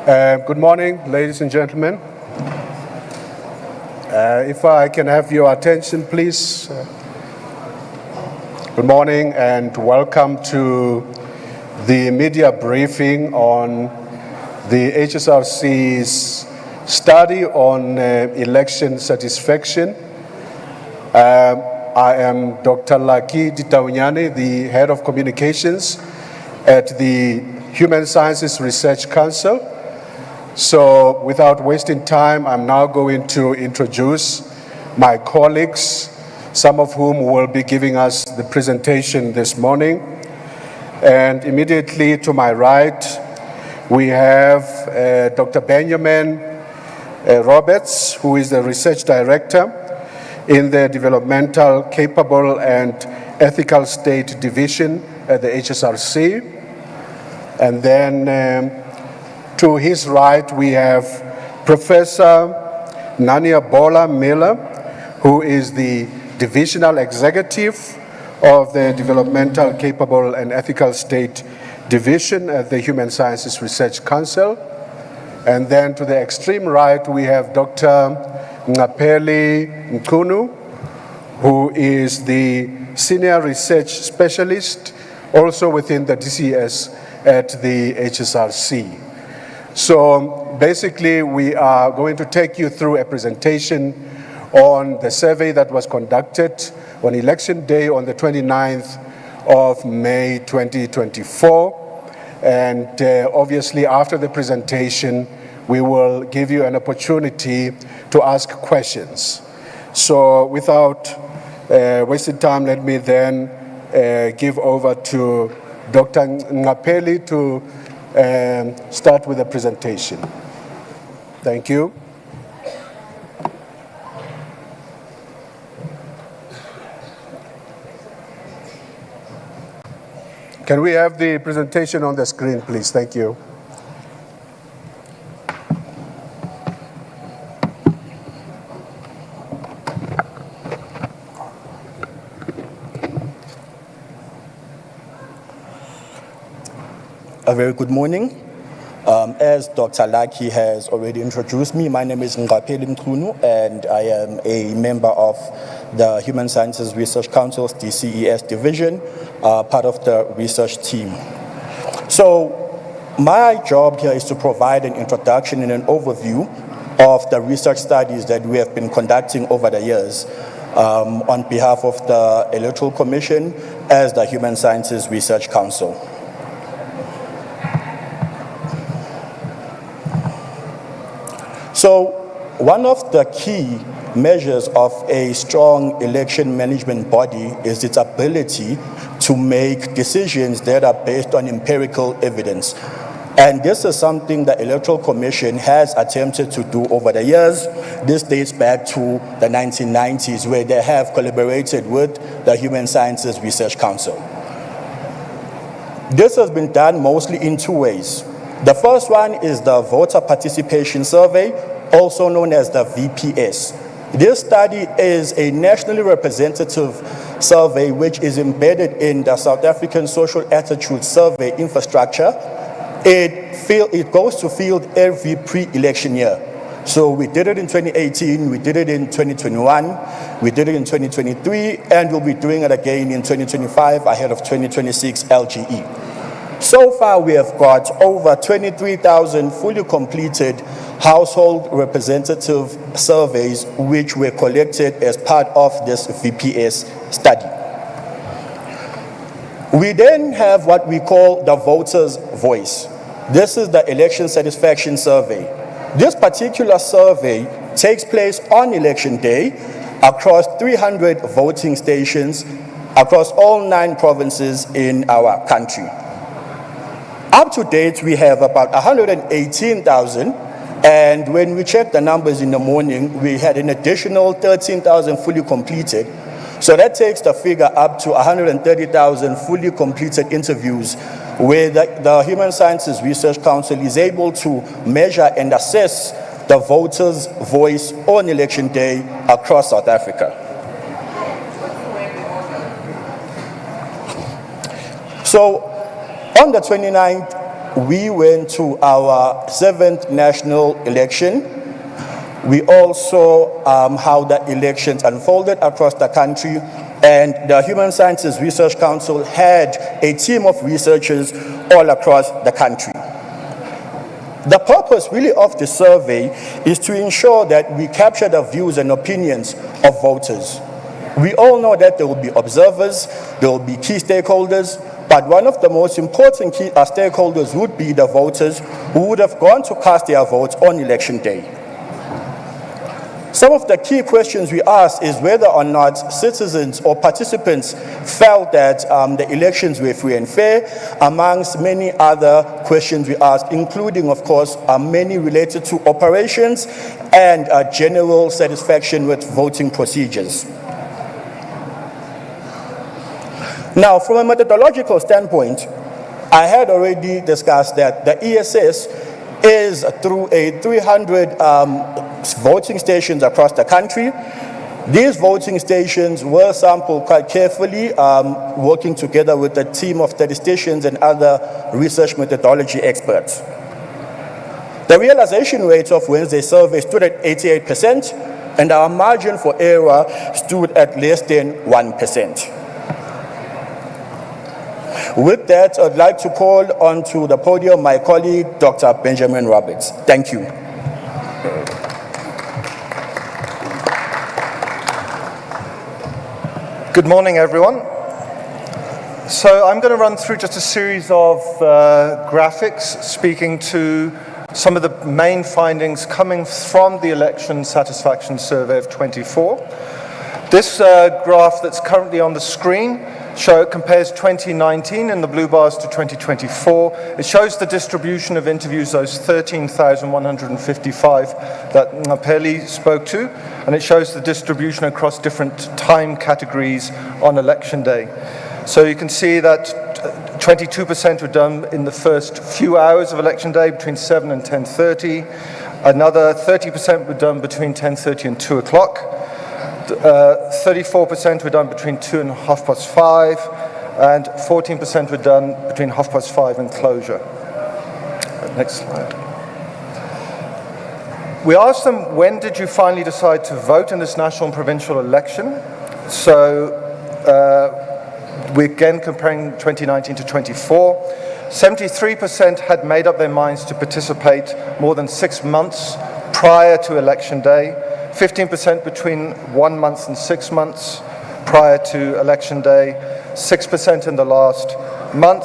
Good morning, ladies and gentlemen. If I can have your attention, please. Good morning and welcome to the media briefing on the HSRC's study on election satisfaction. I am Dr. Lucky Ditaunyane, the Head of Communications at the Human Sciences Research Council. So without wasting time, I'm now going to introduce my colleagues, some of whom will be giving us the presentation this morning. And immediately to my right, we have Dr. Benjamin Roberts, who is the Research Director in the Developmental, Capable and Ethical State Division at the HSRC. And then to his right, we have Professor Nania Bola Miller, who is the Divisional Executive of the Developmental, Capable and Ethical State Division at the Human Sciences Research Council. And then to the extreme right, we have Dr. Ngapeli Mkhunu, who is the Senior Research Specialist, also within the DCS at the HSRC. So basically, we are going to take you through a presentation on the survey that was conducted on election day on the 29th of May 2024. And obviously, after the presentation, we will give you an opportunity to ask questions. So without wasting time, let me then give over to Dr. Ngapeli to start with the presentation. Thank you. Can we have the presentation on the screen, please? Thank you. A very good morning. As Dr. Lucky has already introduced me, my name is Ngapeli Mkhunu, and I am a member of the Human Sciences Research Council's DCES division, part of the research team. So my job here is to provide an introduction and an overview of the research studies that we have been conducting over the years on behalf of the Electoral Commission as the Human Sciences Research Council. So one of the key measures of a strong election management body is its ability to make decisions that are based on empirical evidence. And this is something the Electoral Commission has attempted to do over the years. This dates back to the 1990s, where they have collaborated with the Human Sciences Research Council. This has been done mostly in two ways. The first one is the Voter Participation Survey, also known as the VPS. This study is a nationally representative survey which is embedded in the South African Social Attitude Survey infrastructure. It goes to field every pre-election year. So we did it in 2018, we did it in 2021, we did it in 2023, and we'll be doing it again in 2025 ahead of 2026 LGE. So far, we have got over 23,000 fully completed household representative surveys which were collected as part of this VPS study. We then have what we call the voter's voice. This is the election satisfaction survey. This particular survey takes place on election day across 300 voting stations across all 9 provinces in our country. Up to date, we have about 118,000, and when we checked the numbers in the morning, we had an additional 13,000 fully completed. So that takes the figure up to 130,000 fully completed interviews, where the Human Sciences Research Council is able to measure and assess the voter's voice on election day across South Africa. So on the 29th we went to our 7th national election. We also how the elections unfolded across the country, and the Human Sciences Research Council had a team of researchers all across the country. The purpose really of the survey is to ensure that we capture the views and opinions of voters. We all know that there will be observers, there will be key stakeholders, but one of the most important key stakeholders would be the voters who would have gone to cast their votes on election day. Some of the key questions we asked is whether or not citizens or participants felt that the elections were free and fair, amongst many other questions we asked, including, of course, many related to operations and general satisfaction with voting procedures. Now, from a methodological standpoint, I had already discussed that the ESS is through 300 voting stations across the country. These voting stations were sampled quite carefully, working together with a team of statisticians and other research methodology experts. The realization rate of Wednesday's survey stood at 88%, and our margin for error stood at less than 1%. With that, I'd like to call onto the podium my colleague, Dr. Benjamin Roberts. Thank you. Good morning, everyone. So I'm going to run through just a series of graphics speaking to some of the main findings coming from the election satisfaction survey of 24. This graph that's currently on the screen compares 2019 in the blue bars to 2024. It shows the distribution of interviews, those 13,155 that Peli spoke to, and it shows the distribution across different time categories on election day. So you can see that 22% were done in the first few hours of election day, between 7 and 10:30. Another 30% were done between 10:30 and 2 o'clock. 34% were done between 2 and 5:30, and 14% were done between 5:30 and closure. Next slide. We asked them, when did you finally decide to vote in this national and provincial election? So we're again comparing 2019 to 24. 73% had made up their minds to participate more than 6 months prior to election day. 15% between 1 month and 6 months prior to election day, 6% in the last month,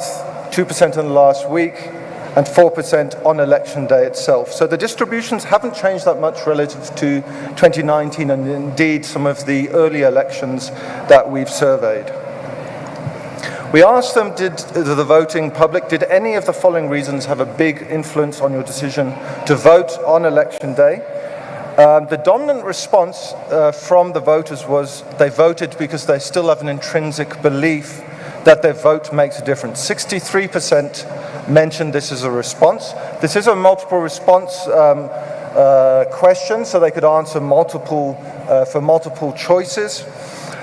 2% in the last week, and 4% on election day itself. So the distributions haven't changed that much relative to 2019 and indeed some of the early elections that we've surveyed. We asked them, did the voting public, did any of the following reasons have a big influence on your decision to vote on election day? The dominant response from the voters was they voted because they still have an intrinsic belief that their vote makes a difference. 63% mentioned this as a response. This is a multiple response question, so they could answer for multiple choices.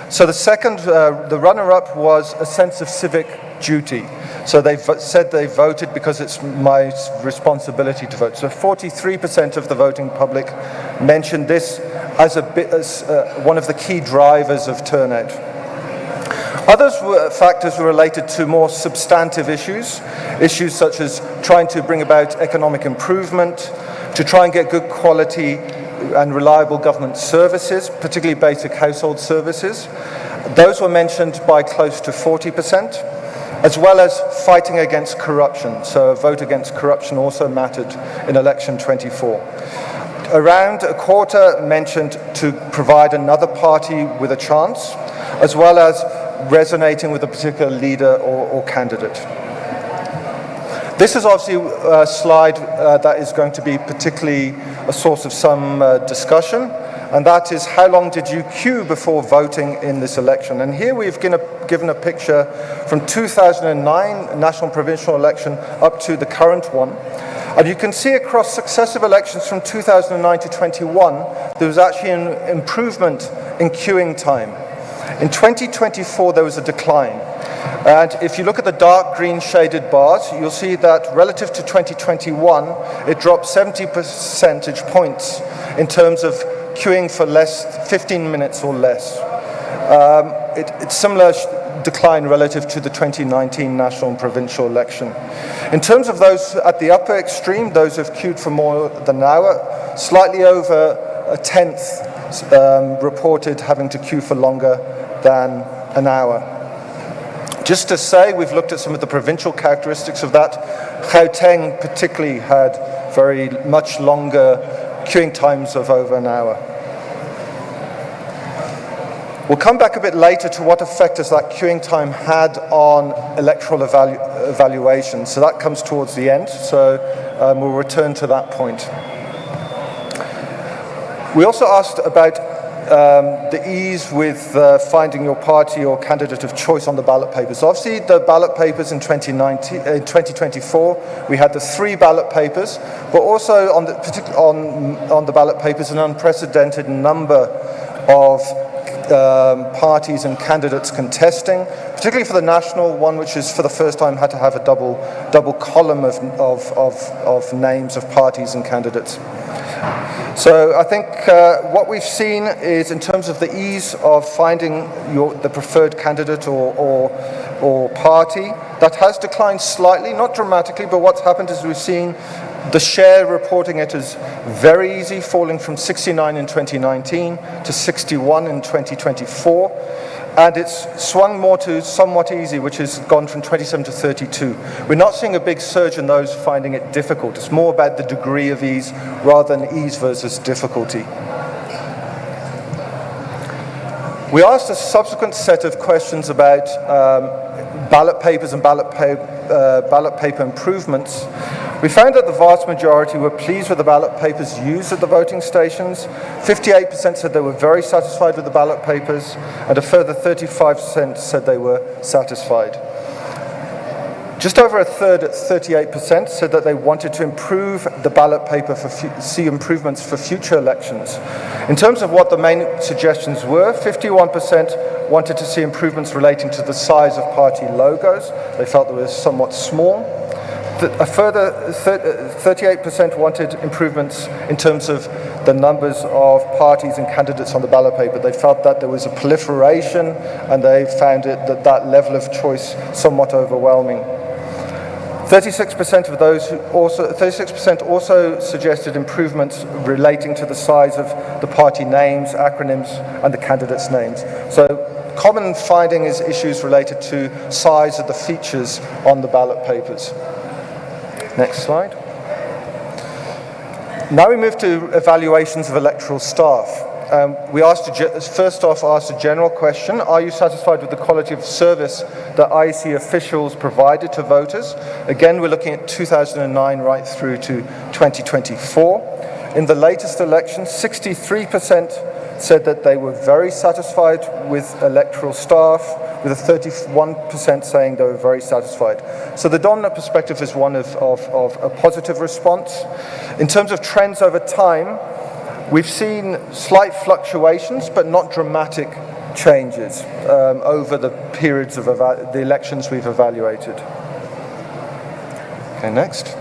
So the second, the runner-up was a sense of civic duty. So they said they voted because it's my responsibility to vote. So 43% of the voting public mentioned this as one of the key drivers of turnout. Other factors were related to more substantive issues such as trying to bring about economic improvement, to try and get good quality and reliable government services, particularly basic household services. Those were mentioned by close to 40%, as well as fighting against corruption. So a vote against corruption also mattered in election 24. Around a quarter mentioned to provide another party with a chance, as well as resonating with a particular leader or candidate. This is obviously a slide that is going to be particularly a source of some discussion, and that is how long did you queue before voting in this election? And here we've given a picture from 2009 national and provincial election up to the current one. And you can see across successive elections from 2009 to 21, there was actually an improvement in queuing time. In 2024, there was a decline. And if you look at the dark green shaded bars, you'll see that relative to 2021, it dropped 70 percentage points in terms of queuing for 15 minutes or less. It's similar decline relative to the 2019 national and provincial election. In terms of those at the upper extreme, those who've queued for more than an hour, slightly over a tenth reported having to queue for longer than an hour. Just to say, we've looked at some of the provincial characteristics of that. Gauteng particularly had very much longer queuing times of over an hour. We'll come back a bit later to what effect has that queuing time had on electoral evaluation. So that comes towards the end, so we'll return to that point. We also asked about the ease with finding your party or candidate of choice on the ballot papers. Obviously, the ballot papers in 2024, we had the 3 ballot papers, but also on the ballot papers, an unprecedented number of parties and candidates contesting, particularly for the national one, which is for the first time had to have a double column of names of parties and candidates. So I think what we've seen is, in terms of the ease of finding the preferred candidate or party, that has declined slightly, not dramatically, but what's happened is we've seen the share reporting it as very easy, falling from 69 in 2019 to 61 in 2024. And it's swung more to somewhat easy, which has gone from 27 to 32. We're not seeing a big surge in those finding it difficult. It's more about the degree of ease rather than ease versus difficulty. We asked a subsequent set of questions about ballot papers and ballot paper improvements. We found that the vast majority were pleased with the ballot papers used at the voting stations. 58% said they were very satisfied with the ballot papers, and a further 35% said they were satisfied. Just over a third, at 38%, said that they wanted to improve the ballot paper see improvements for future elections. In terms of what the main suggestions were, 51% wanted to see improvements relating to the size of party logos. They felt they were somewhat small. A further 38% wanted improvements in terms of the numbers of parties and candidates on the ballot paper. They felt that there was a proliferation, and they found that level of choice somewhat overwhelming. 36% of those 36% also suggested improvements relating to the size of the party names, acronyms, and the candidates' names. So common finding is issues related to size of the features on the ballot papers. Next slide. Now we move to evaluations of electoral staff. We first off asked a general question: are you satisfied with the quality of service that IEC officials provided to voters? Again, we're looking at 2009 right through to 2024. In the latest election, 63% said that they were very satisfied with electoral staff, with a 31% saying they were very satisfied. So the dominant perspective is one of a positive response. In terms of trends over time, we've seen slight fluctuations, but not dramatic changes over the periods of the elections we've evaluated. Okay, next.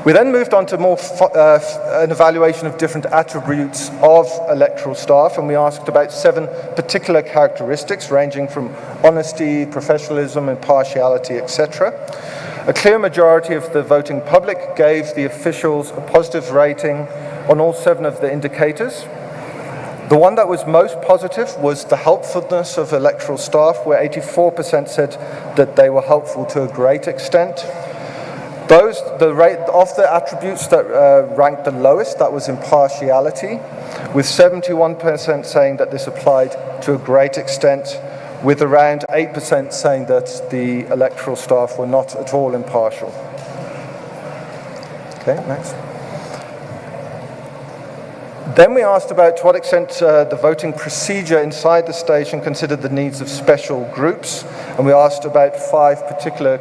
We then moved on to more an evaluation of different attributes of electoral staff, and we asked about 7 particular characteristics ranging from honesty, professionalism, impartiality, etc. A clear majority of the voting public gave the officials a positive rating on all 7 of the indicators. The one that was most positive was the helpfulness of electoral staff, where 84% said that they were helpful to a great extent. The rate of the attributes that ranked the lowest, that was impartiality, with 71% saying that this applied to a great extent, with around 8% saying that the electoral staff were not at all impartial. Okay, next. Then we asked about to what extent the voting procedure inside the station considered the needs of special groups, and we asked about 5 particular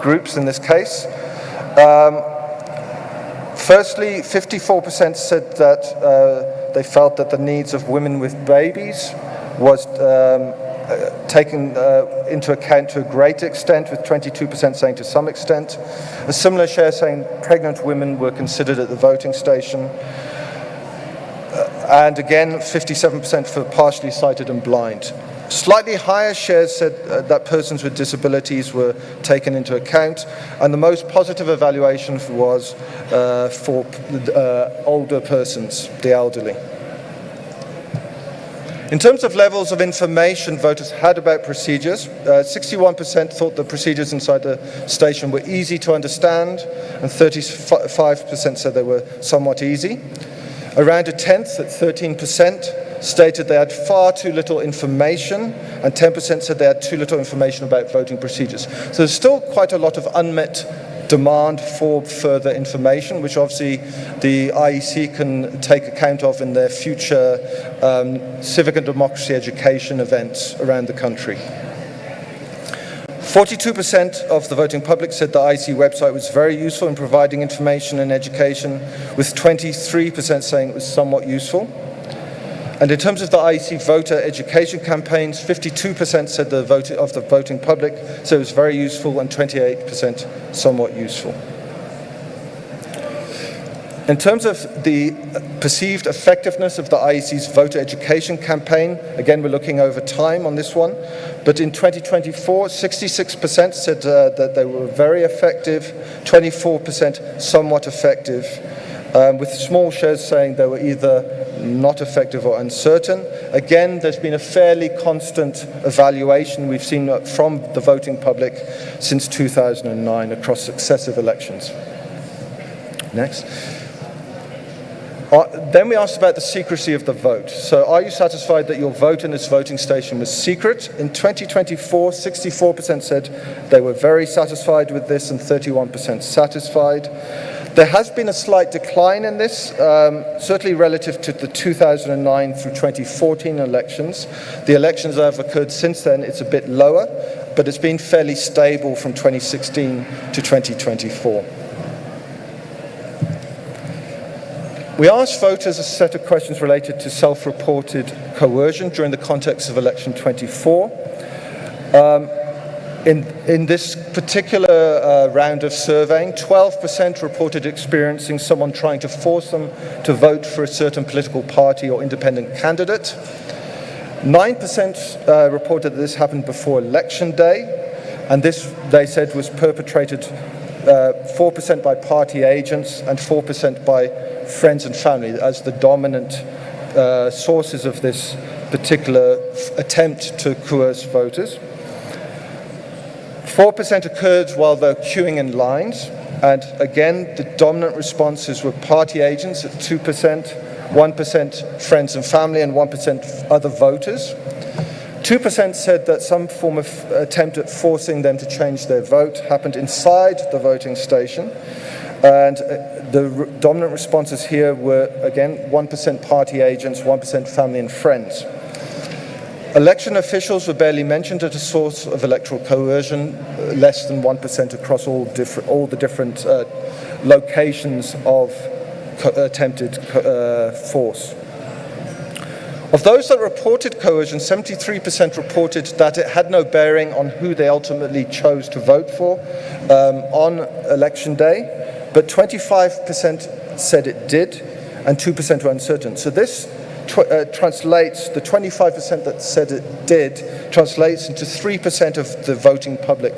groups in this case. Firstly, 54% said that they felt that the needs of women with babies was taken into account to a great extent, with 22% saying to some extent. A similar share saying pregnant women were considered at the voting station. And again, 57% for partially sighted and blind. Slightly higher shares said that persons with disabilities were taken into account, and the most positive evaluation was for older persons, the elderly. In terms of levels of information voters had about procedures, 61% thought the procedures inside the station were easy to understand, and 35% said they were somewhat easy. Around a tenth, at 13%, stated they had far too little information, and 10% said they had too little information about voting procedures. So there's still quite a lot of unmet demand for further information, which obviously the IEC can take account of in their future civic and democracy education events around the country. 42% of the voting public said the IEC website was very useful in providing information and education, with 23% saying it was somewhat useful. And in terms of the IEC voter education campaigns, 52% said the voting public said it was very useful, and 28% somewhat useful. In terms of the perceived effectiveness of the IEC's voter education campaign, again, we're looking over time on this one, but in 2024, 66% said that they were very effective, 24% somewhat effective, with small shares saying they were either not effective or uncertain. Again, there's been a fairly constant evaluation we've seen from the voting public since 2009 across successive elections. Next. Then we asked about the secrecy of the vote. So are you satisfied that your vote in this voting station was secret? In 2024, 64% said they were very satisfied with this, and 31% satisfied. There has been a slight decline in this, certainly relative to the 2009 through 2014 elections. The elections that have occurred since then, it's a bit lower, but it's been fairly stable from 2016 to 2024. We asked voters a set of questions related to self-reported coercion during the context of election 24. In this particular round of surveying, 12% reported experiencing someone trying to force them to vote for a certain political party or independent candidate. 9% reported that this happened before election day, and this, they said, was perpetrated 4% by party agents and 4% by friends and family as the dominant sources of this particular attempt to coerce voters. 4% occurred while they were queuing in lines, and again, the dominant responses were party agents at 2%, 1% friends and family, and 1% other voters. 2% said that some form of attempt at forcing them to change their vote happened inside the voting station, and the dominant responses here were, again, 1% party agents, 1% family and friends. Election officials were barely mentioned as a source of electoral coercion, less than 1% across all the different locations of attempted force. Of those that reported coercion, 73% reported that it had no bearing on who they ultimately chose to vote for on election day, but 25% said it did, and 2% were uncertain. So this translates, the 25% that said it did, translates into 3% of the voting public,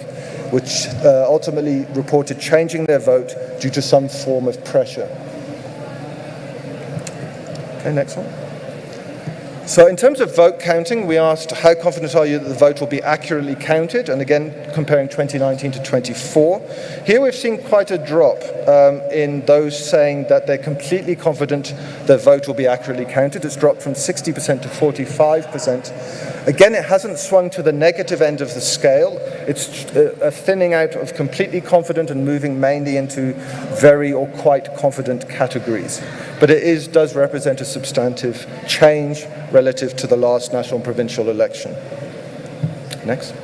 which ultimately reported changing their vote due to some form of pressure. Okay, next one. So in terms of vote counting, we asked how confident are you that the vote will be accurately counted, and again comparing 2019 to 24. Here we've seen quite a drop in those saying that they're completely confident their vote will be accurately counted. It's dropped from 60% to 45%. Again, it hasn't swung to the negative end of the scale. It's a thinning out of completely confident and moving mainly into very or quite confident categories. But it does represent a substantive change relative to the last national and provincial election. Next.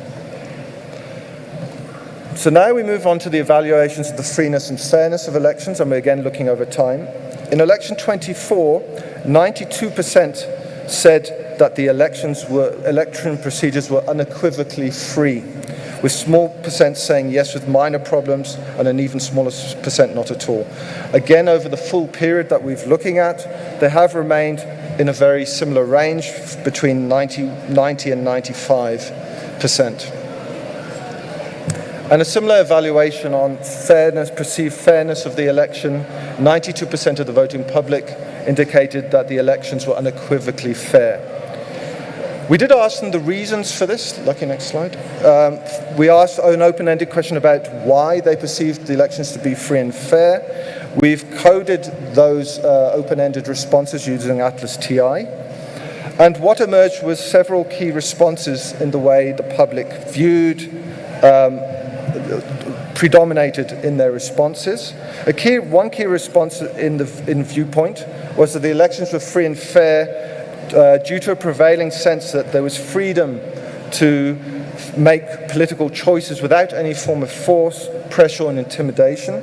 So now we move on to the evaluations of the freeness and fairness of elections, and we're again looking over time. In election 24, 92% said that the election procedures were unequivocally free, with small percent saying yes with minor problems and an even smaller percent not at all. Again, over the full period that we're looking at, they have remained in a very similar range between 90 and 95%. And a similar evaluation on fairness, perceived fairness of the election, 92% of the voting public indicated that the elections were unequivocally fair. We did ask them the reasons for this. Lucky, next slide. We asked an open-ended question about why they perceived the elections to be free and fair. We've coded those open-ended responses using Atlas TI. And what emerged was several key responses in the way the public viewed, predominated in their responses. One key response in viewpoint was that the elections were free and fair due to a prevailing sense that there was freedom to make political choices without any form of force, pressure, and intimidation.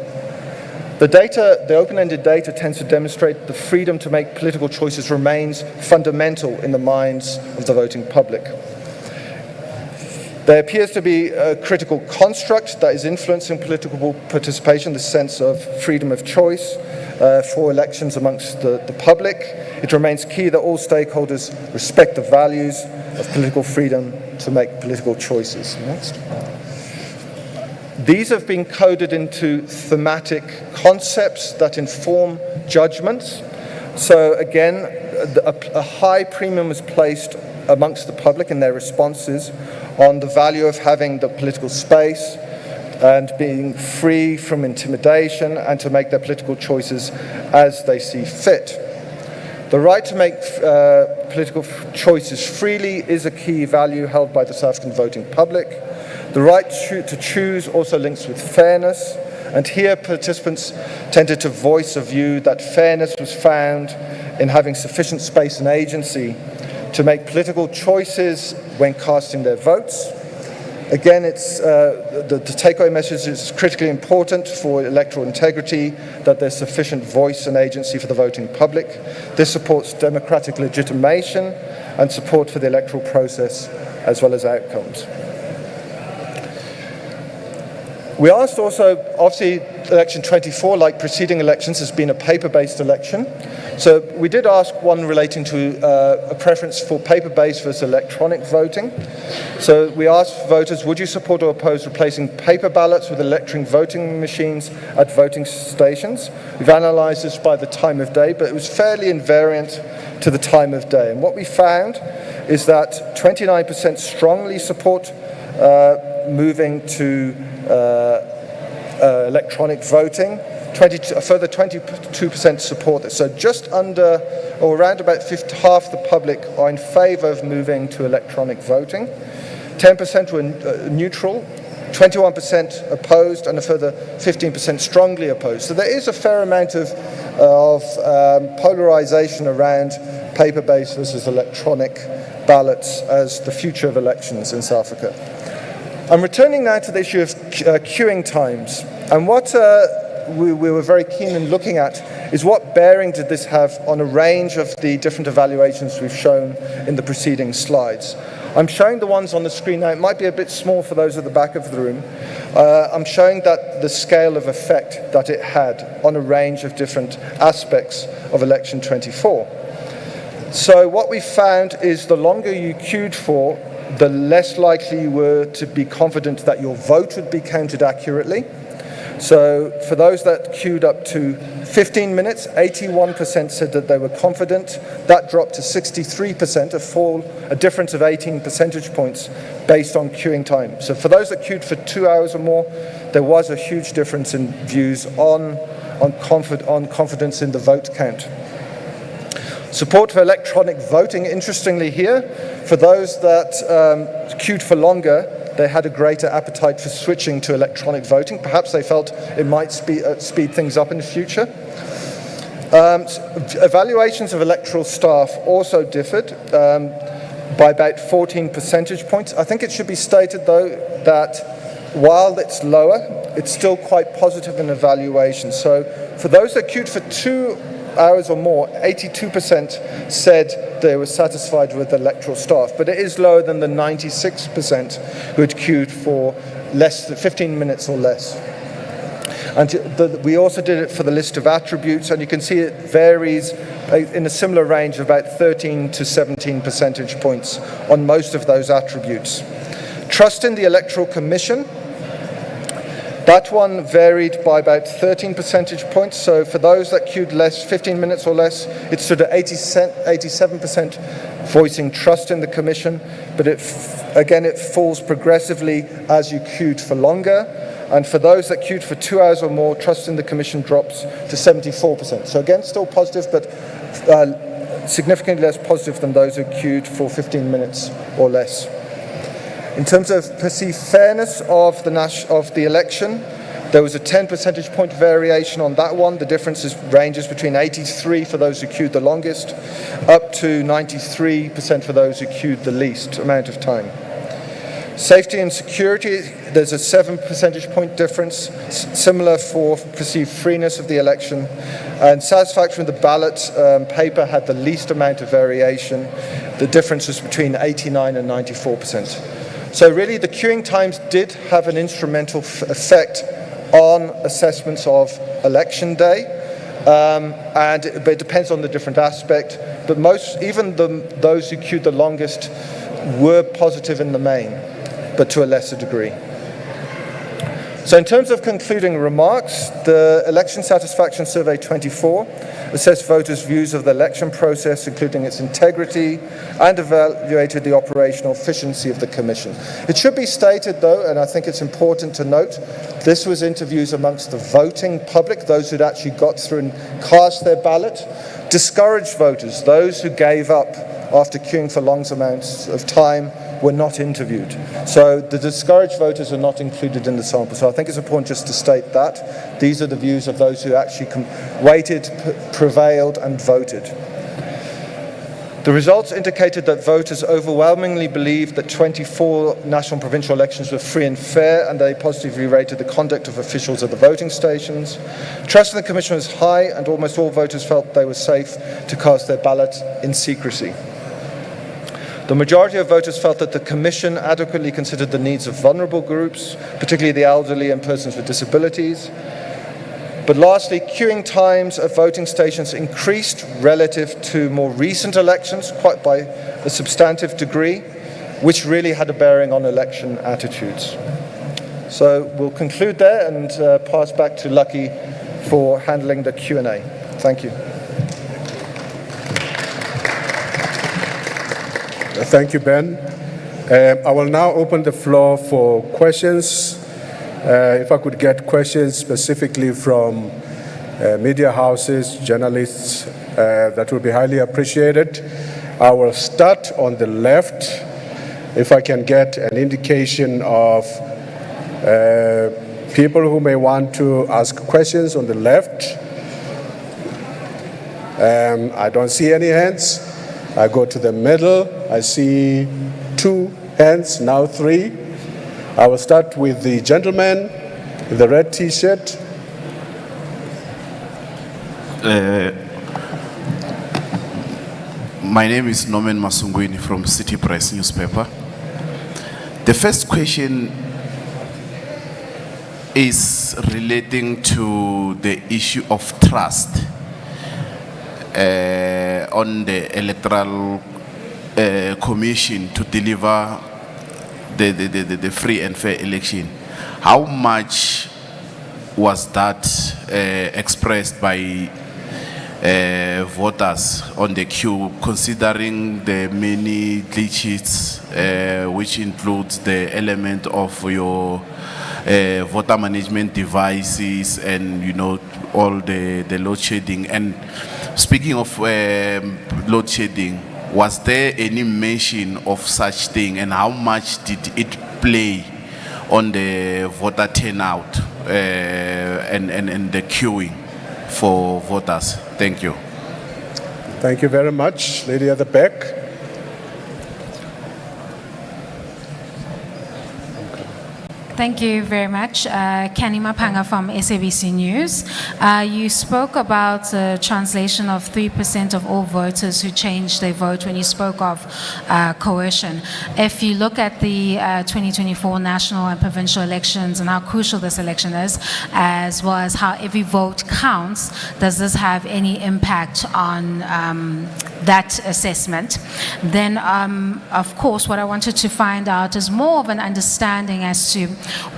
The open-ended data tends to demonstrate the freedom to make political choices remains fundamental in the minds of the voting public. There appears to be a critical construct that is influencing political participation, the sense of freedom of choice for elections amongst the public. It remains key that all stakeholders respect the values of political freedom to make political choices. Next. These have been coded into thematic concepts that inform judgments. So again, a high premium is placed amongst the public in their responses on the value of having the political space and being free from intimidation and to make their political choices as they see fit. The right to make political choices freely is a key value held by the South African voting public. The right to choose also links with fairness, and here participants tended to voice a view that fairness was found in having sufficient space and agency to make political choices when casting their votes. Again, the takeaway message is critically important for electoral integrity, that there's sufficient voice and agency for the voting public. This supports democratic legitimation and support for the electoral process as well as outcomes. We asked also, obviously, election 24, like preceding elections, has been a paper-based election. So we did ask one relating to a preference for paper-based versus electronic voting. So we asked voters, would you support or oppose replacing paper ballots with electronic voting machines at voting stations? We've analysed this by the time of day, but it was fairly invariant to the time of day. And what we found is that 29% strongly support moving to electronic voting. A further 22% support this. So just under, or around about half the public are in favour of moving to electronic voting. 10% were neutral, 21% opposed, and a further 15% strongly opposed. So there is a fair amount of polarisation around paper-based versus electronic ballots as the future of elections in South Africa. I'm returning now to the issue of queuing times. And what we were very keen in looking at is what bearing did this have on a range of the different evaluations we've shown in the preceding slides. I'm showing the ones on the screen now. It might be a bit small for those at the back of the room. I'm showing that the scale of effect that it had on a range of different aspects of election 24. So what we found is the longer you queued for, the less likely you were to be confident that your vote would be counted accurately. So for those that queued up to 15 minutes, 81% said that they were confident. That dropped to 63%, a difference of 18 percentage points based on queuing time. So for those that queued for 2 hours or more, there was a huge difference in views on confidence in the vote count. Support for electronic voting, interestingly here, for those that queued for longer, they had a greater appetite for switching to electronic voting. Perhaps they felt it might speed things up in the future. Evaluations of electoral staff also differed by about 14 percentage points. I think it should be stated, though, that while it's lower, it's still quite positive in evaluation. So for those that queued for 2 hours or more, 82% said they were satisfied with the electoral staff, but it is lower than the 96% who had queued for less than 15 minutes or less. And we also did it for the list of attributes, and you can see it varies in a similar range of about 13 to 17 percentage points on most of those attributes. Trust in the Electoral Commission, that one varied by about 13 percentage points. So for those that queued less, 15 minutes or less, it stood at 87% voicing trust in the Commission, but it falls progressively as you queued for longer. And for those that queued for 2 hours or more, trust in the Commission drops to 74%. So again, still positive, but significantly less positive than those who queued for 15 minutes or less. In terms of perceived fairness of the election, there was a 10 percentage point variation on that one. The difference ranges between 83 for those who queued the longest, up to 93% for those who queued the least amount of time. Safety and security, there's a 7 percentage point difference, similar for perceived freeness of the election. And satisfaction with the ballot paper had the least amount of variation. The difference was between 89 and 94%. So really the queuing times did have an instrumental effect on assessments of election day. But it depends on the different aspect. But those who queued the longest were positive in the main, but to a lesser degree. So in terms of concluding remarks, the Election Satisfaction Survey 24 assessed voters' views of the election process, including its integrity, and evaluated the operational efficiency of the Commission. It should be stated, though, and I think it's important to note, this was interviews amongst the voting public, those who'd actually got through and cast their ballot. Discouraged voters, those who gave up after queuing for long amounts of time, were not interviewed. So the discouraged voters are not included in the sample. So I think it's important just to state that. These are the views of those who actually waited, prevailed, and voted. The results indicated that voters overwhelmingly believed that 24 national and provincial elections were free and fair, and they positively rated the conduct of officials at the voting stations. Trust in the Commission was high, and almost all voters felt they were safe to cast their ballot in secrecy. The majority of voters felt that the Commission adequately considered the needs of vulnerable groups, particularly the elderly and persons with disabilities. But lastly, queuing times at voting stations increased relative to more recent elections, quite by a substantive degree, which really had a bearing on election attitudes. So we'll conclude there and pass back to Lucky for handling the Q&A. Thank you. Thank you, Ben. I will now open the floor for questions. If I could get questions specifically from media houses, journalists, that would be highly appreciated. I will start on the left. If I can get an indication of people who may want to ask questions on the left. I don't see any hands. I go to the middle. I see 2 hands, now 3. I will start with the gentleman with the red T-shirt. My name is Norman Masungwini from City Press newspaper. The first question is relating to the issue of trust on the Electoral Commission to deliver the free and fair election. How much was that expressed by voters on the queue, considering the many glitches, which includes the element of your voter management devices and, you know, all the load shedding? And speaking of load shedding, was there any mention of such thing, and how much did it play on the voter turnout and the queuing for voters? Thank you. Thank you very much. Lady at the back. Thank you very much. Kenny Mapanga from SABC News. You spoke about the translation of 3% of all voters who changed their vote when you spoke of coercion. If you look at the 2024 national and provincial elections and how crucial this election is, as well as how every vote counts, does this have any impact on that assessment? Then, of course, what I wanted to find out is more of an understanding as to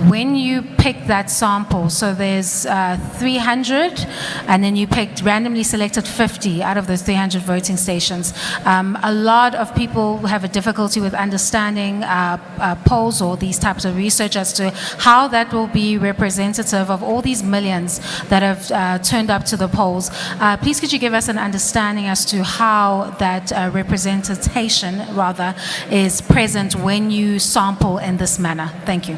when you pick that sample. So there's 300, and then you picked randomly selected 50 out of those 300 voting stations. A lot of people have a difficulty with understanding polls or these types of research as to how that will be representative of all these millions that have turned up to the polls. Please could you give us an understanding as to how that representation, rather, is present when you sample in this manner? Thank you.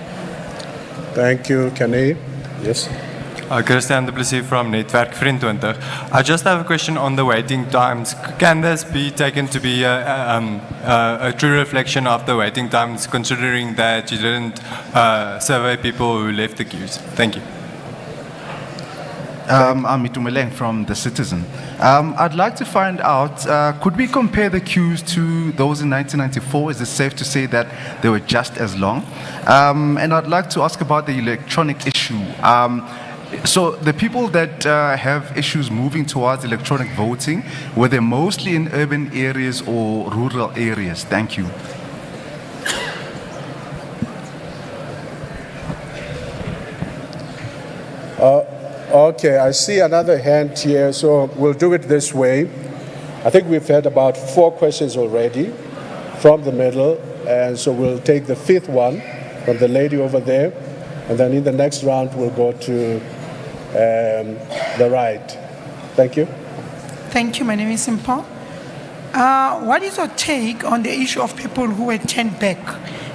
Thank you, Kenny. Yes. Christian de Plessis from Netwerk Vriend20. I just have a question on the waiting times. Can this be taken to be a true reflection of the waiting times, considering that you didn't survey people who left the queues? Thank you. I'm Itumeleng from The Citizen. I'd like to find out, could we compare the queues to those in 1994? Is it safe to say that they were just as long? And I'd like to ask about the electronic issue. So the people that have issues moving towards electronic voting, were they mostly in urban areas or rural areas? Thank you. Okay, I see another hand here, so we'll do it this way. I think we've had about 4 questions already from the middle, and so we'll take the 5th one from the lady over there, and then in the next round we'll go to the right. Thank you. Thank you. My name is Simpo. What is your take on the issue of people who were turned back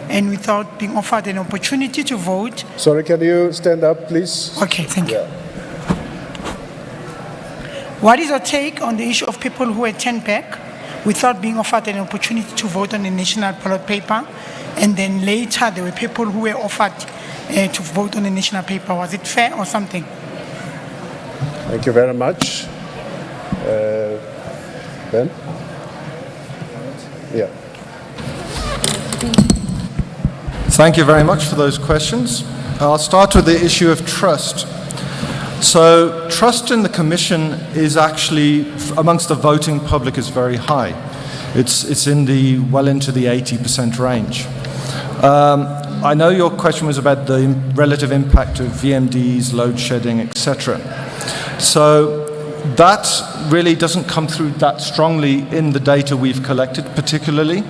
and without being offered an opportunity to vote? Sorry, can you stand up, please? Okay, thank you. Yeah. What is your take on the issue of people who were turned back without being offered an opportunity to vote on a national ballot paper, and then later there were people who were offered to vote on a national paper? Was it fair or something? Thank you very much. Ben? Yeah. Thank you very much for those questions. I'll start with the issue of trust. So trust in the Commission is actually, amongst the voting public, is very high. It's in the well into the 80% range. I know your question was about the relative impact of VMDs, load shedding, etc. So that really doesn't come through that strongly in the data we've collected, particularly.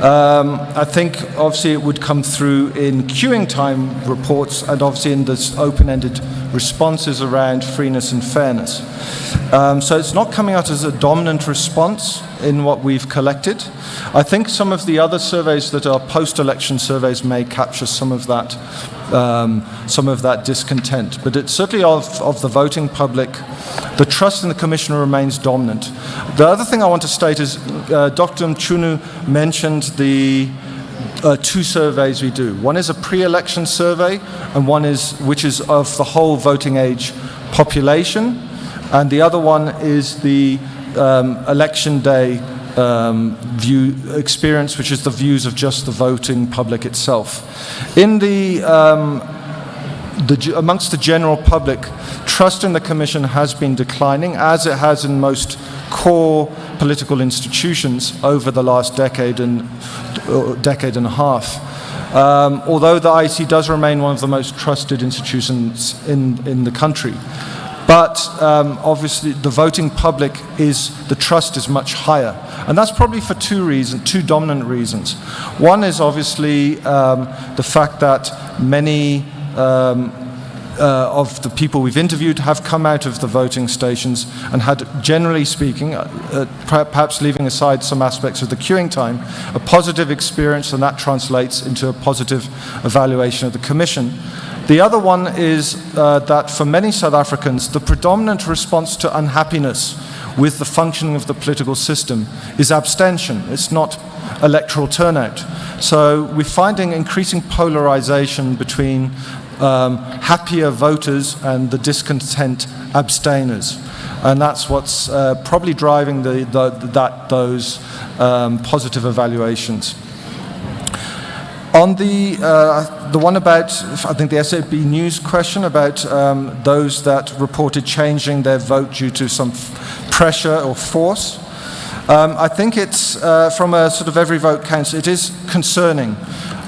I think obviously it would come through in queuing time reports, and obviously in this open-ended responses around freeness and fairness. So it's not coming out as a dominant response in what we've collected. I think some of the other surveys that are post-election surveys may capture some of that discontent. But it's certainly of the voting public, the trust in the Commission remains dominant. The other thing I want to state is Dr. Mchunu mentioned the 2 surveys we do. One is a pre-election survey, and one is which is of the whole voting age population, and the other one is the election day view experience, which is the views of just the voting public itself. In amongst the general public, trust in the Commission has been declining, as it has in most core political institutions over the last decade and a half. Although the IEC does remain one of the most trusted institutions in the country. But obviously the voting public the trust is much higher. And that's probably for 2 dominant reasons. One is obviously the fact that many of the people we've interviewed have come out of the voting stations and had, generally speaking, perhaps leaving aside some aspects of the queuing time, a positive experience, and that translates into a positive evaluation of the Commission. The other one is that for many South Africans, the predominant response to unhappiness with the functioning of the political system is abstention. It's not electoral turnout. So we're finding increasing polarization between happier voters and the discontent abstainers. And that's what's probably driving those positive evaluations. On the one about, I think the SAB News question about those that reported changing their vote due to some pressure or force, I think it's, from a sort of every vote counts, it is concerning.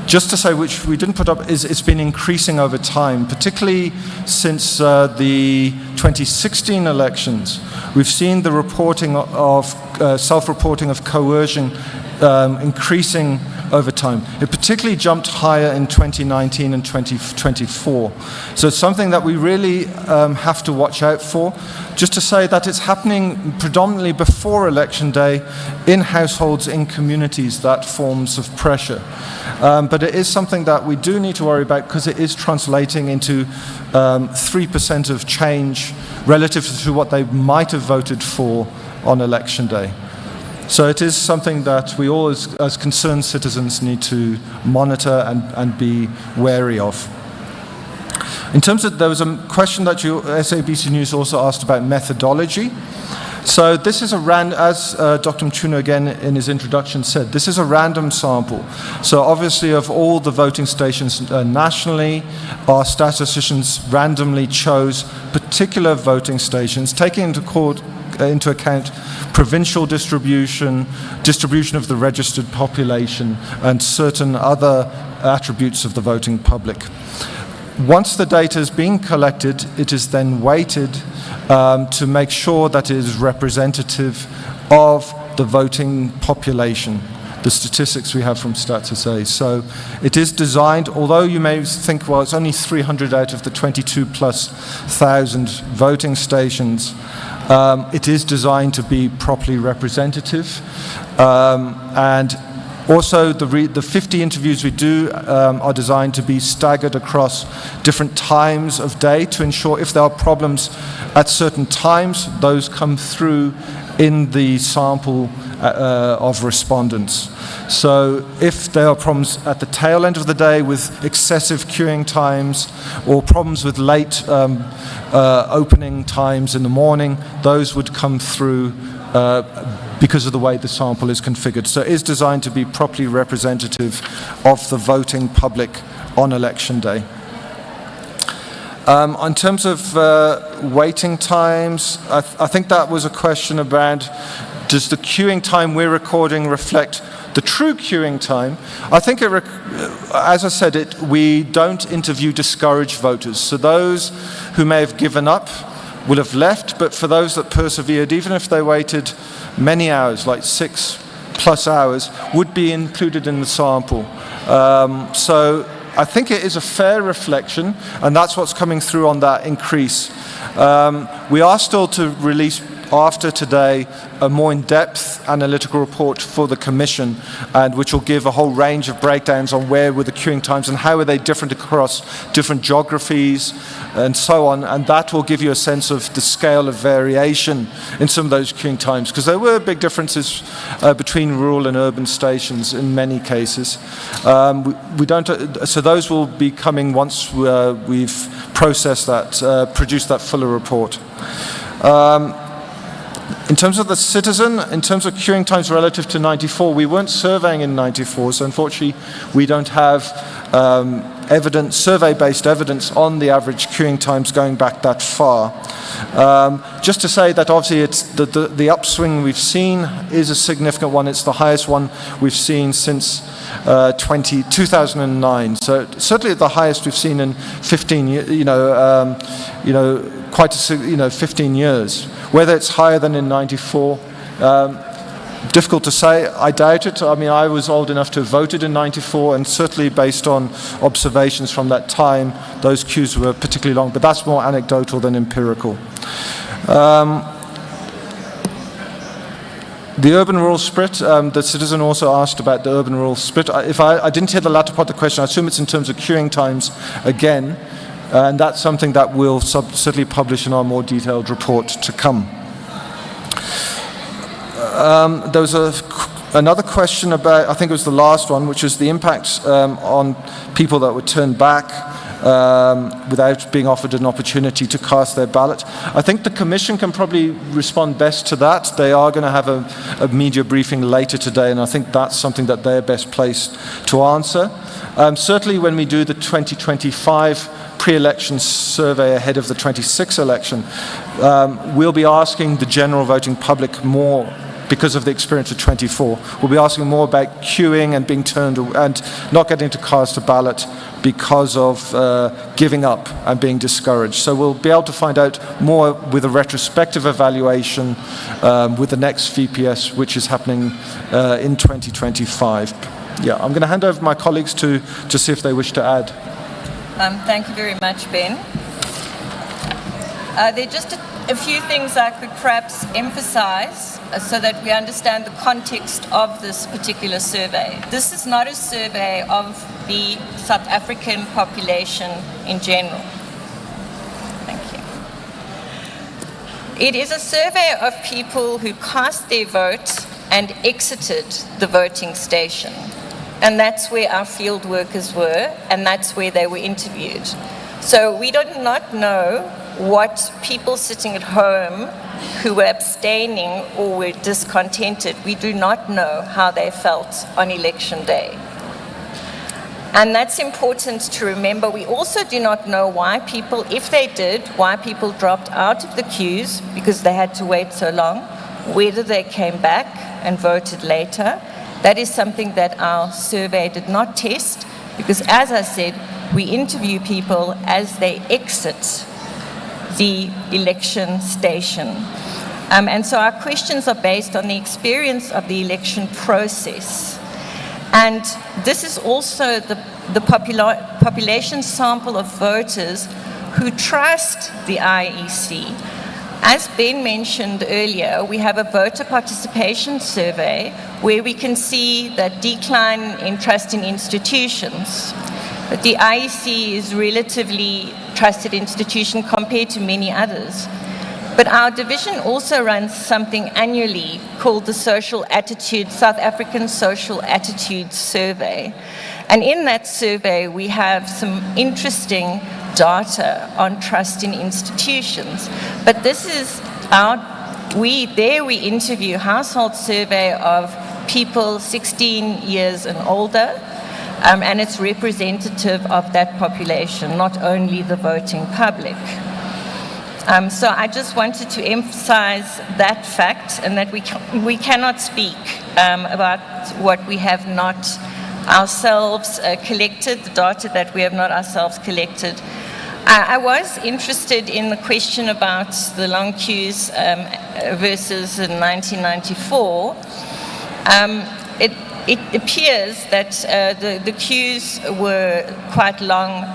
Just to say, which we didn't put up, is it's been increasing over time, particularly since the 2016 elections. We've seen the reporting of, self-reporting of coercion increasing over time. It particularly jumped higher in 2019 and 2024. So it's something that we really have to watch out for. Just to say that it's happening predominantly before election day in households, in communities, that forms of pressure. But it is something that we do need to worry about because it is translating into 3% of change relative to what they might have voted for on election day. So it is something that we all, as concerned citizens, need to monitor and be wary of. In terms of, there was a question that SABC News also asked about methodology. So this is as Dr. Mchunu again in his introduction said, this is a random sample. So obviously of all the voting stations nationally, our statisticians randomly chose particular voting stations, taking into account provincial distribution of the registered population, and certain other attributes of the voting public. Once the data is being collected, it is then weighted to make sure that it is representative of the voting population, the statistics we have from Stats SA. So it is designed, although you may think, well, it's only 300 out of the 22,000+ voting stations, it is designed to be properly representative. And also, the 50 interviews we do are designed to be staggered across different times of day to ensure if there are problems at certain times, those come through in the sample of respondents. So if there are problems at the tail end of the day with excessive queuing times or problems with late opening times in the morning, those would come through because of the way the sample is configured. So it is designed to be properly representative of the voting public on election day. In terms of waiting times, I think that was a question about, does the queuing time we're recording reflect the true queuing time? I think, as I said, we don't interview discouraged voters. So those who may have given up will have left, but for those that persevered, even if they waited many hours, like 6+ hours, would be included in the sample. So I think it is a fair reflection, and that's what's coming through on that increase. We are still to release, after today, a more in-depth analytical report for the Commission, and which will give a whole range of breakdowns on where were the queuing times and how are they different across different geographies and so on, and that will give you a sense of the scale of variation in some of those queuing times, because there were big differences between rural and urban stations in many cases. So those will be coming once we've processed that, produced that fuller report. In terms of the citizen, in terms of queuing times relative to 94, we weren't surveying in 94, so unfortunately we don't have survey-based evidence on the average queuing times going back that far. Just to say that obviously it's the upswing we've seen is a significant one. It's the highest one we've seen since 2009. So certainly the highest we've seen in 15 years, 15 years. Whether it's higher than in 94, difficult to say. I doubt it. I mean, I was old enough to have voted in 94, and certainly based on observations from that time, those queues were particularly long, but that's more anecdotal than empirical. The urban-rural split, the citizen also asked about the urban-rural split. I didn't hear the latter part of the question. I assume it's in terms of queuing times again, and that's something that we'll certainly publish in our more detailed report to come. There was another question about, I think it was the last one, which was the impact on people that were turned back without being offered an opportunity to cast their ballot. I think the Commission can probably respond best to that. They are going to have a media briefing later today, and I think that's something that they're best placed to answer. Certainly when we do the 2025 pre-election survey ahead of the 26 election, we'll be asking the general voting public more because of the experience of 24. We'll be asking more about queuing and being turned and not getting to cast a ballot because of giving up and being discouraged. So we'll be able to find out more with a retrospective evaluation with the next VPS, which is happening in 2025. Yeah, I'm going to hand over to my colleagues to see if they wish to add. Thank you very much, Ben. There are just a few things I could perhaps emphasize so that we understand the context of this particular survey. This is not a survey of the South African population in general. Thank you. It is a survey of people who cast their vote and exited the voting station. And that's where our field workers were, and that's where they were interviewed. So we do not know what people sitting at home who were abstaining or were discontented, we do not know how they felt on election day. And that's important to remember. We also do not know why people, if they did, why people dropped out of the queues because they had to wait so long, whether they came back and voted later. That is something that our survey did not test because, as I said, we interview people as they exit the election station. And so our questions are based on the experience of the election process. And this is also the population sample of voters who trust the IEC. As Ben mentioned earlier, we have a voter participation survey where we can see that decline in trust in institutions. But the IEC is a relatively trusted institution compared to many others. But our division also runs something annually called the South African Social Attitudes Survey. And in that survey, we have some interesting data on trust in institutions. But this is we interview household survey of people 16 years and older, and it's representative of that population, not only the voting public. So I just wanted to emphasize that fact, and that we cannot speak about what we have not ourselves collected, the data that we have not ourselves collected. I was interested in the question about the long queues versus in 1994. It appears that the queues were quite long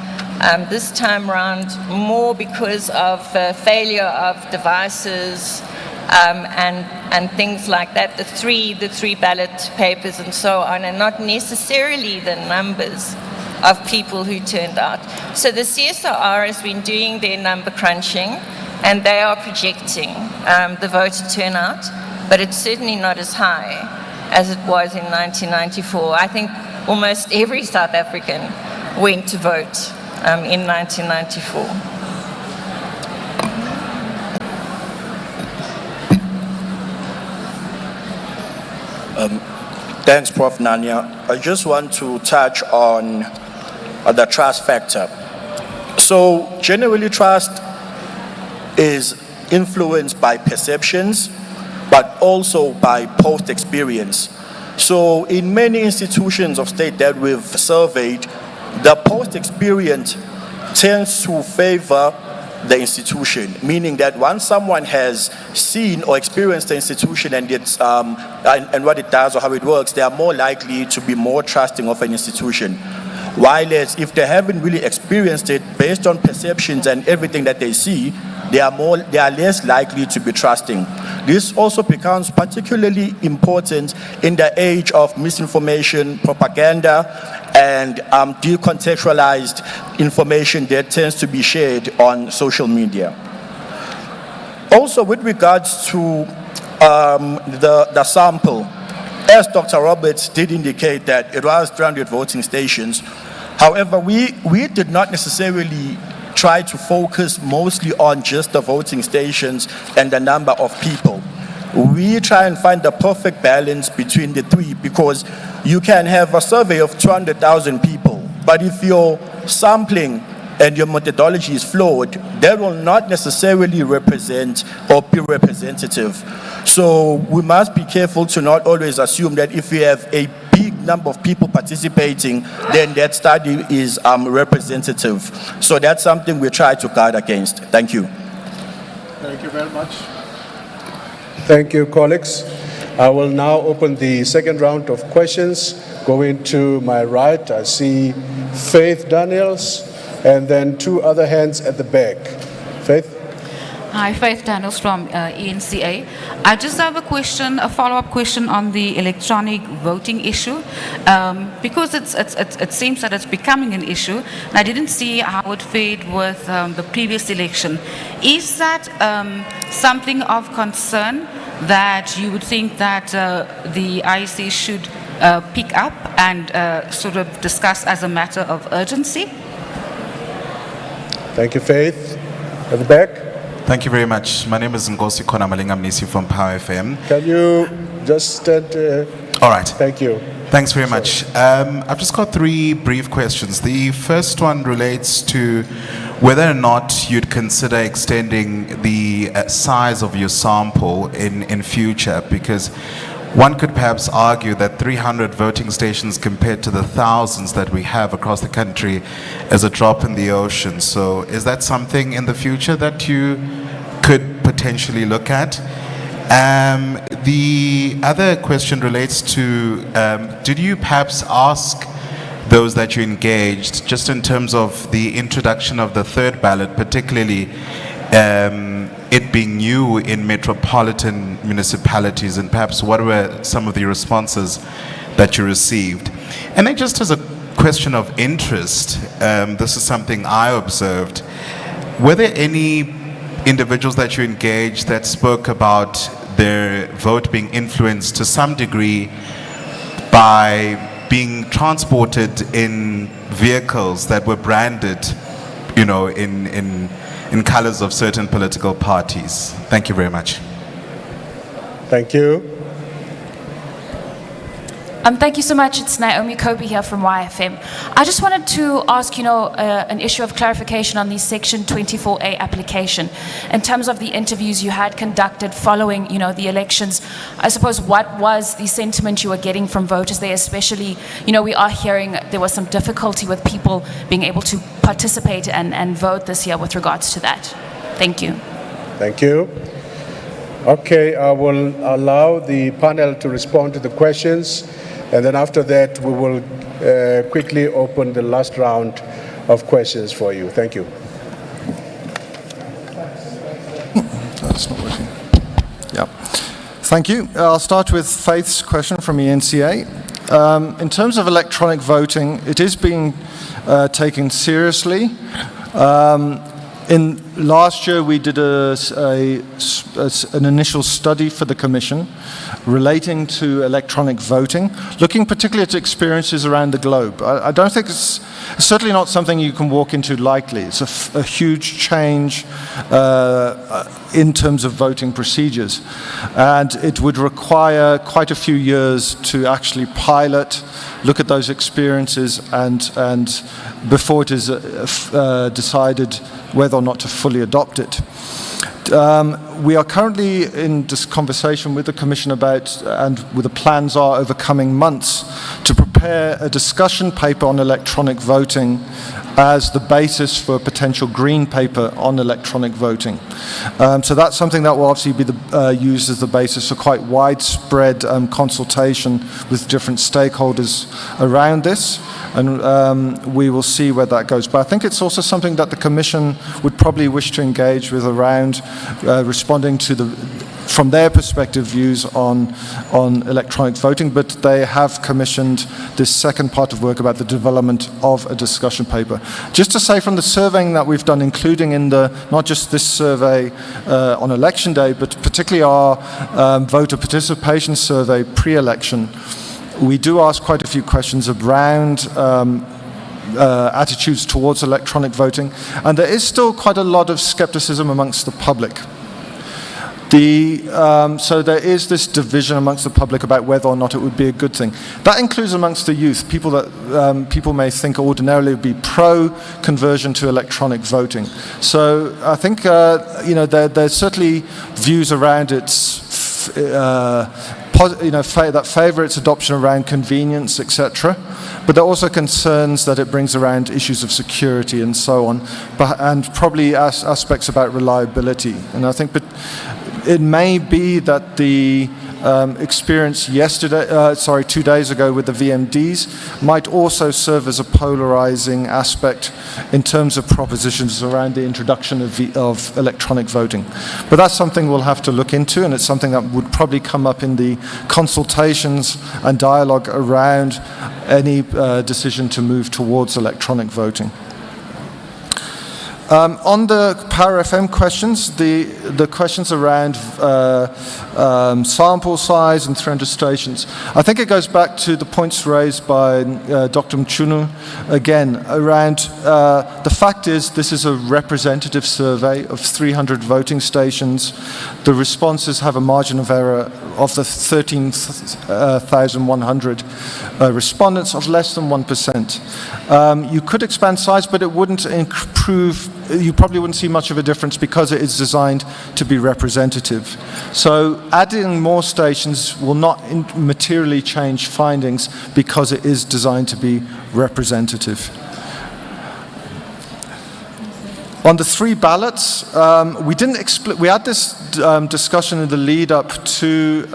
this time around, more because of failure of devices and things like that, the three ballot papers and so on, and not necessarily the numbers of people who turned out. So the CSIR has been doing their number crunching, and they are projecting the voter turnout, but it's certainly not as high as it was in 1994. I think almost every South African went to vote in 1994. Thanks, Prof. Nanya. I just want to touch on the trust factor. So generally, trust is influenced by perceptions, but also by post-experience. So in many institutions of state that we've surveyed, the post-experience tends to favor the institution, meaning that once someone has seen or experienced the institution and it's and what it does or how it works, they are more likely to be more trusting of an institution. While if they haven't really experienced it, based on perceptions and everything that they see, they are less likely to be trusting. This also becomes particularly important in the age of misinformation, propaganda, and decontextualized information that tends to be shared on social media. Also, with regards to the sample. As Dr. Roberts did indicate that it was 300 voting stations. However, we did not necessarily try to focus mostly on just the voting stations and the number of people. We try and find the perfect balance between the three, because you can have a survey of 200,000 people, but if you're sampling and your methodology is flawed, that will not necessarily represent or be representative. So we must be careful to not always assume that if we have a big number of people participating, then that study is representative. So that's something we try to guard against. Thank you. Thank you very much. Thank you, colleagues. I will now open the second round of questions. Going to my right, I see Faith Daniels, and then two other hands at the back. Faith? Hi, Faith Daniels from ENCA. I just have a question, a follow-up question on the electronic voting issue, because it seems that it's becoming an issue, and I didn't see how it fared with the previous election. Is that something of concern that you would think that the IEC should pick up and sort of discuss as a matter of urgency? Thank you, Faith. At the back. Thank you very much. My name is Ngosi Konamalinga Mnisi from Power FM. Can you just stand? All right. Thank you. Thanks very much. I've just got three brief questions. The first one relates to whether or not you'd consider extending the size of your sample in future, because one could perhaps argue that 300 voting stations compared to the thousands that we have across the country is a drop in the ocean. So is that something in the future that you could potentially look at? The other question relates to, did you perhaps ask those that you engaged, just in terms of the introduction of the third ballot, particularly it being new in metropolitan municipalities, and perhaps what were some of the responses that you received? And then just as a question of interest, this is something I observed, were there any individuals that you engaged that spoke about their vote being influenced to some degree by being transported in vehicles that were branded, you know, in colors of certain political parties? Thank you very much. Thank you. Thank you so much. It's Naomi Kobe here from YFM. I just wanted to ask, an issue of clarification on the Section 24A application. In terms of the interviews you had conducted following, the elections, I suppose what was the sentiment you were getting from voters there, especially, we are hearing there was some difficulty with people being able to participate and vote this year with regards to that. Thank you. Thank you. Okay, I will allow the panel to respond to the questions, and then after that, we will quickly open the last round of questions for you. Thank you. That's not working. Yeah. Thank you. I'll start with Faith's question from ENCA. In terms of electronic voting, it is being taken seriously. In last year, we did an initial study for the Commission relating to electronic voting, looking particularly at experiences around the globe. I don't think it's certainly not something you can walk into lightly. It's a huge change in terms of voting procedures, and it would require quite a few years to actually pilot, look at those experiences, and before it is decided whether or not to fully adopt it. We are currently in this conversation with the Commission about, and the plans are over coming months, to prepare a discussion paper on electronic voting as the basis for a potential green paper on electronic voting. So that's something that will obviously be used as the basis for quite widespread consultation with different stakeholders around this, and we will see where that goes. But I think it's also something that the Commission would probably wish to engage with around responding to from their perspective, views on electronic voting, but they have commissioned this second part of work about the development of a discussion paper. Just to say, from the surveying that we've done, including in not just this survey on election day, but particularly our voter participation survey pre-election, we do ask quite a few questions around attitudes towards electronic voting, and there is still quite a lot of skepticism amongst the public. So there is this division amongst the public about whether or not it would be a good thing. That includes amongst the youth, people that people may think ordinarily would be pro-conversion to electronic voting. So I think there's certainly views around its that favour its adoption around convenience, etc. But there are also concerns that it brings around issues of security and so on, and probably aspects about reliability. And I think it may be that the experience 2 days ago with the VMDs might also serve as a polarizing aspect in terms of propositions around the introduction of electronic voting. But that's something we'll have to look into, and it's something that would probably come up in the consultations and dialogue around any decision to move towards electronic voting. On the Power FM questions, the questions around sample size and 300 stations, I think it goes back to the points raised by Dr. Mchunu again around the fact is this is a representative survey of 300 voting stations. The responses have a margin of error of the 13,100 respondents of less than 1%. You could expand size, but it wouldn't improve. You probably wouldn't see much of a difference because it is designed to be representative. So adding more stations will not materially change findings because it is designed to be representative. On the 3 ballots, we had this discussion in the lead up to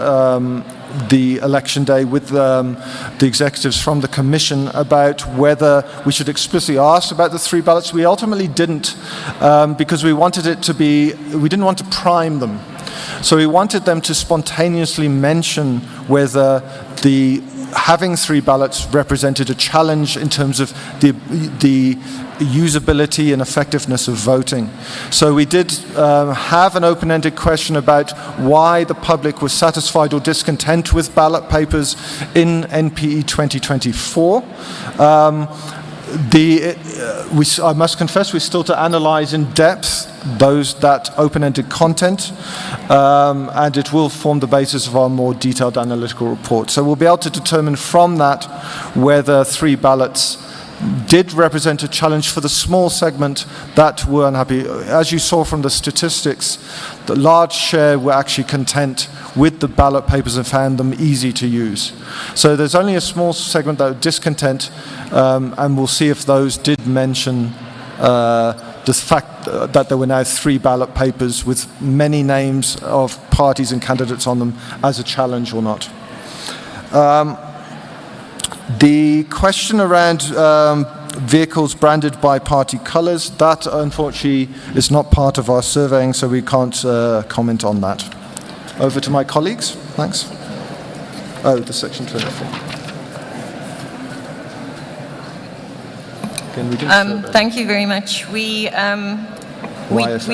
the election day with the executives from the Commission about whether we should explicitly ask about the 3 ballots. We ultimately didn't because we didn't want to prime them. So we wanted them to spontaneously mention whether having 3 ballots represented a challenge in terms of the usability and effectiveness of voting. So we did have an open-ended question about why the public was satisfied or discontent with ballot papers in NPE 2024. I must confess we're still to analyse in depth that open-ended content, and it will form the basis of our more detailed analytical report. So we'll be able to determine from that whether 3 ballots did represent a challenge for the small segment that were unhappy. As you saw from the statistics, the large share were actually content with the ballot papers and found them easy to use. So there's only a small segment that were discontent, and we'll see if those did mention the fact that there were now 3 ballot papers with many names of parties and candidates on them as a challenge or not. The question around vehicles branded by party colours, that unfortunately is not part of our surveying, so we can't comment on that. Over to my colleagues. Thanks. Oh, the section 24. Thank you very much. We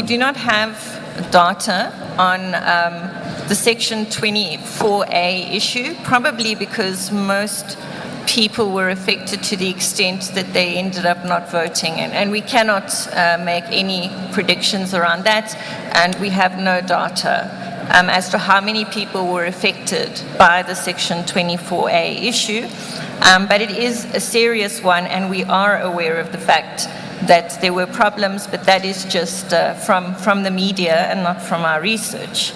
do not have data on the Section 24A issue, probably because most people were affected to the extent that they ended up not voting, and we cannot make any predictions around that, and we have no data as to how many people were affected by the Section 24A issue. But it is a serious one, and we are aware of the fact that there were problems, but that is just from the media and not from our research.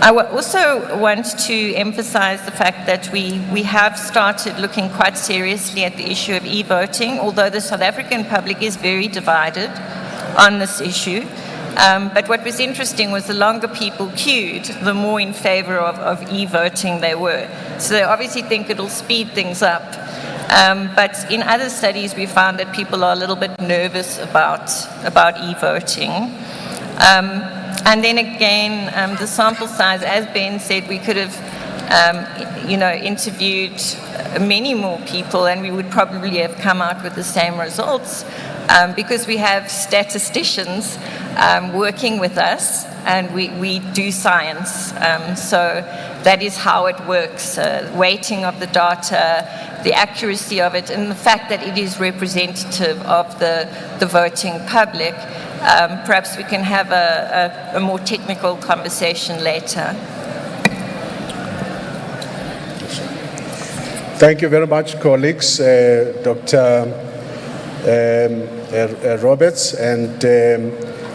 I also want to emphasize the fact that we have started looking quite seriously at the issue of e-voting, although the South African public is very divided on this issue. But what was interesting was the longer people queued, the more in favor of e-voting they were. So they obviously think it'll speed things up. But in other studies, we found that people are a little bit nervous about e-voting. And then again, the sample size, as Ben said, we could have, interviewed many more people and we would probably have come out with the same results because we have statisticians working with us and we do science. So that is how it works, weighting of the data, the accuracy of it, and the fact that it is representative of the voting public. Perhaps we can have a more technical conversation later. Thank you very much, colleagues, Dr. Roberts and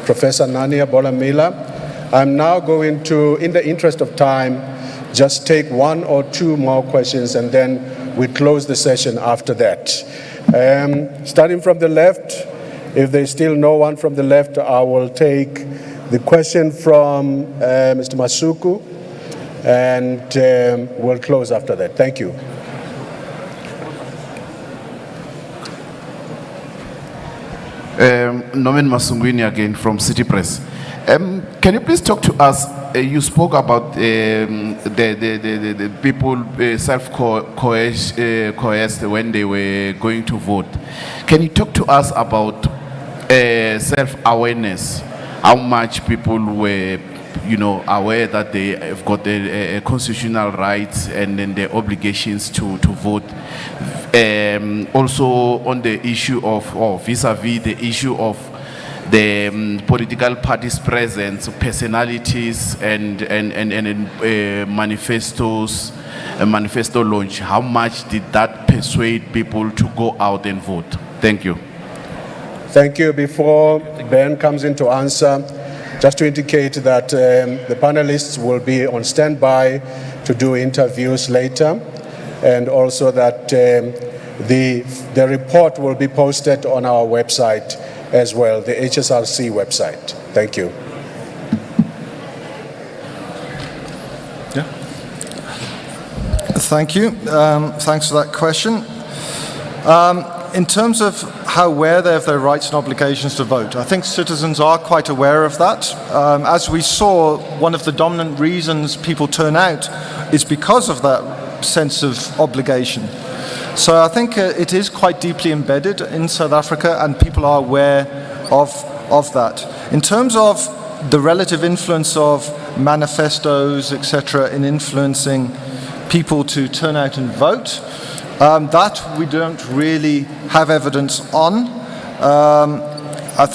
Professor Nania Bolamila. I'm now going to, in the interest of time, just take one or two more questions and then we close the session after that. Starting from the left, if there's still no one from the left, I will take the question from Mr. Masuku and we'll close after that. Thank you. Norman Masungwini again from City Press. Can you please talk to us? You spoke about the people self-coerced when they were going to vote. Can you talk to us about self-awareness? How much people were, aware that they have got a constitutional rights and then their obligations to vote? Also on the issue of, or vis-a-vis the issue of the political parties' presence, personalities, and manifestos, manifesto launch. How much did that persuade people to go out and vote? Thank you. Thank you. Before Ben comes in to answer, just to indicate that the panelists will be on standby to do interviews later, and also that the report will be posted on our website as well, the HSRC website. Thank you. Yeah. Thank you. Thanks for that question. In terms of how aware they are of their rights and obligations to vote, I think citizens are quite aware of that. As we saw, one of the dominant reasons people turn out is because of that sense of obligation. So I think it is quite deeply embedded in South Africa and people are aware of that. In terms of the relative influence of manifestos, etc., in influencing people to turn out and vote, that we don't really have evidence on. I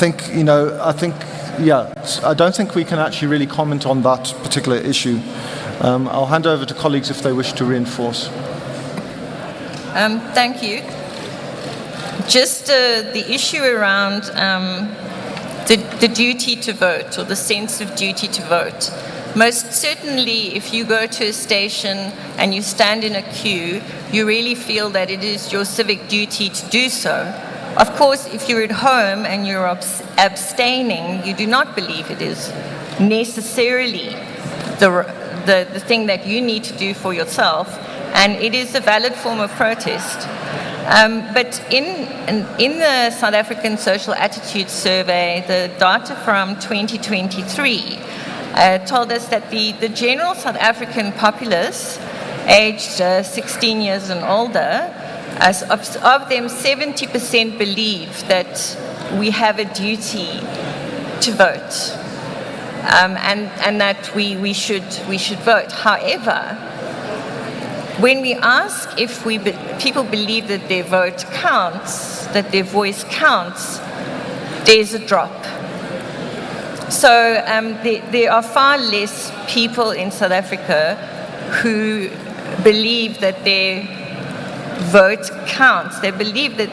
don't think we can actually really comment on that particular issue. I'll hand over to colleagues if they wish to reinforce. Thank you. Just the issue around the duty to vote, or the sense of duty to vote. Most certainly, if you go to a station and you stand in a queue, you really feel that it is your civic duty to do so. Of course, if you're at home and you're abstaining, you do not believe it is necessarily the thing that you need to do for yourself, and it is a valid form of protest. But in the South African Social Attitude Survey, the data from 2023 told us that the general South African populace, aged 16 years and older, of them 70% believe that we have a duty to vote, and that we should vote. However, when we ask if people believe that their vote counts, that their voice counts, there's a drop. So there are far less people in South Africa who believe that their vote counts. They believe that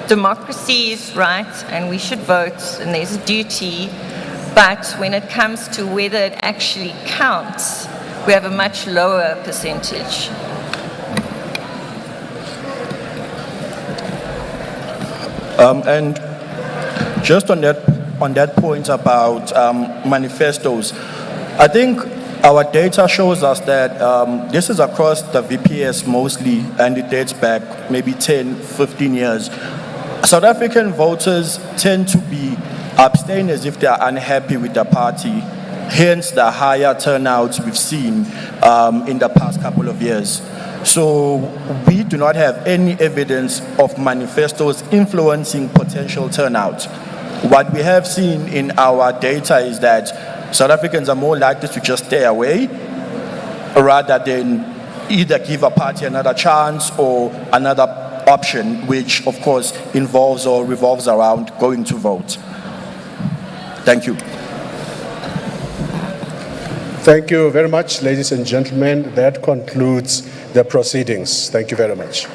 democracy is right and we should vote and there's a duty, but when it comes to whether it actually counts, we have a much lower percentage. And just on that point about manifestos, I think our data shows us that this is across the VPS mostly, and it dates back maybe 10, 15 years. South African voters tend to be abstainers if they are unhappy with the party hence the higher turnout we've seen in the past couple of years. So we do not have any evidence of manifestos influencing potential turnout. What we have seen in our data is that South Africans are more likely to just stay away rather than either give a party another chance or another option, which of course involves or revolves around going to vote. Thank you. Thank you very much, ladies and gentlemen. That concludes the proceedings. Thank you very much.